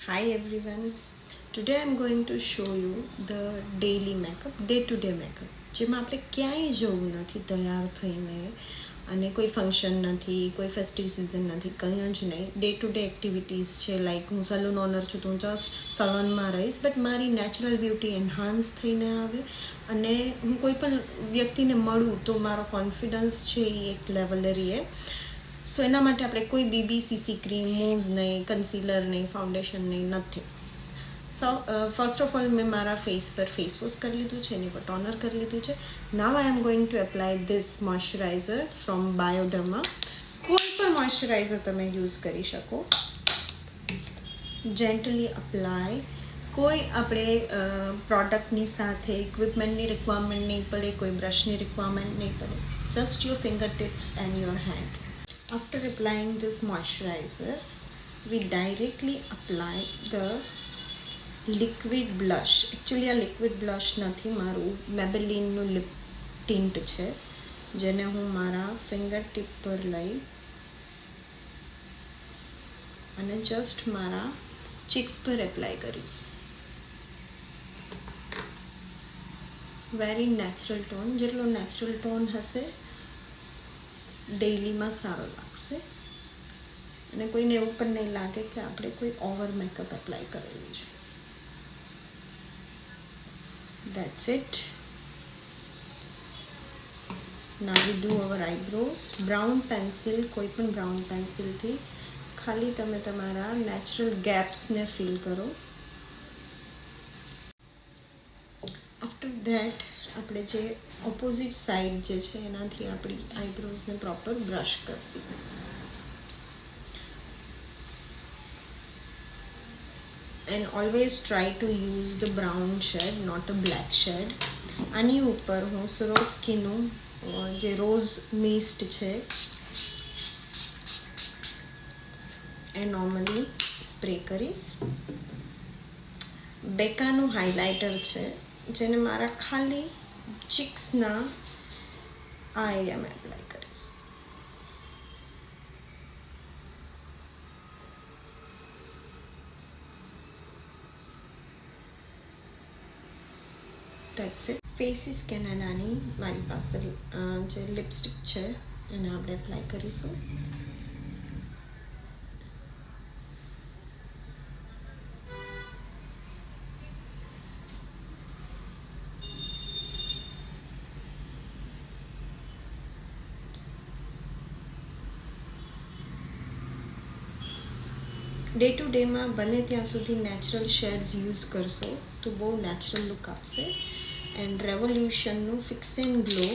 Hi everyone. Today I'm going to show you the daily makeup, day-to-day makeup. જેમાં આપણે ક્યાંય જવું નથી તૈયાર થઈને અને કોઈ ફંક્શન નથી, કોઈ ફેસ્ટિવ સિઝન નથી, કંઈ જ નહીં. ડે ટુ ડે એક્ટિવિટીઝ છે. લાઈક હું સલૂન ઓનર છું તો હું જસ્ટ સલૂનમાં રહીશ, બટ મારી નેચરલ બ્યુટી એન્હાન્સ થઈને આવે અને હું કોઈ પણ વ્યક્તિને મળું તો મારો કોન્ફિડન્સ છે એ એક લેવલે રહે. સો એના માટે આપણે કોઈ બીબીસીસી ક્રીમ, મૂવ્સ નહીં, કન્સીલર નહીં, ફાઉન્ડેશન નહીં, નથી. સો ફર્સ્ટ ઓફ ઓલ મેં મારા ફેસ પર ફેસ વોશ કરી લીધું છે, એની પર ટોનર કરી લીધું છે. Now I am going to apply this moisturiser from Bioderma. કોઈ પણ મોઇશ્ચરાઇઝર તમે યુઝ કરી શકો. Gently apply. કોઈ આપણે પ્રોડક્ટની સાથે ઇક્વિપમેન્ટની રિક્વાયરમેન્ટ નહીં પડે, કોઈ બ્રશની રિક્વાયરમેન્ટ નહીં પડે. Just your finger tips and your hand. After applying this moisturizer, we directly apply the liquid blush. Actually, આ liquid blush નથી, મારું મેબેલિનનું લિપ ટિન્ટ છે, જેને હું મારા ફિંગર ટિપ પર લઈ અને જસ્ટ મારા ચીક્સ પર એપ્લાય કરીશ. Very natural tone. જેટલો નેચરલ ટોન હશે ડેઇલીમાં સારો લાગશે અને કોઈને એવું પણ નહીં લાગે કે આપણે કોઈ ઓવર મેકઅપ એપ્લાય કરેલું છે. That's it. Now we do our eyebrows. Brown pencil, કોઈ પણ બ્રાઉન પેન્સિલથી ખાલી તમે તમારા નેચરલ ગેપ્સને ફિલ કરો. આફ્ટર ધેટ આપણે જે ઓપોઝિટ સાઈડ જે છે એનાથી આપણી આઈબ્રોઝને પ્રોપર બ્રશ કરશું. And always try to use the brown shade, not a black shade. આની ઉપર હું સ્વરોસ્કીનું જે રોઝ મિસ્ટ છે એ નોર્મલી સ્પ્રે કરીશ. બેકાનું હાઇલાઇટર છે, જેને મારા ખાલી ચીક્સના આ એરિયામાં એપ્લાય કરીશ. That's it. ફેસીસ કેનાડાની મારી પાસે જે લિપસ્ટિક છે એને આપણે એપ્લાય કરીશું. ડે ટુ ડેમાં બને ત્યાં સુધી નેચરલ શેડ્સ યુઝ કરશો તો બહુ નેચરલ લુક આપશે. એન્ડ રેવોલ્યુશનનું ફિક્સ એન્ડ ગ્લો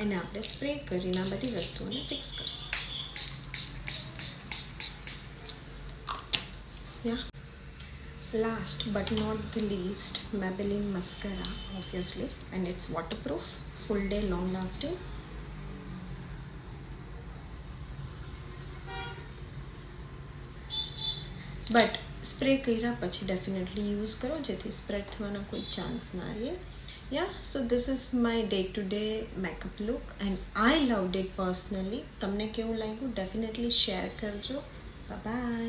એને આપણે સ્પ્રે કરીને આ બધી વસ્તુઓને ફિક્સ કરશું. Yeah last but not the least, Maybelline mascara obviously, and it's waterproof, full day long lasting. But spray કર્યા પછી ડેફિનેટલી યુઝ કરો, જેથી સ્પ્રેડ થવાના કોઈ ચાન્સ ના રહે. Yeah so this is my day to day makeup look and I loved it personally. તમને કેવું લાગ્યું ડેફિનેટલી શેર કરજો. બાય.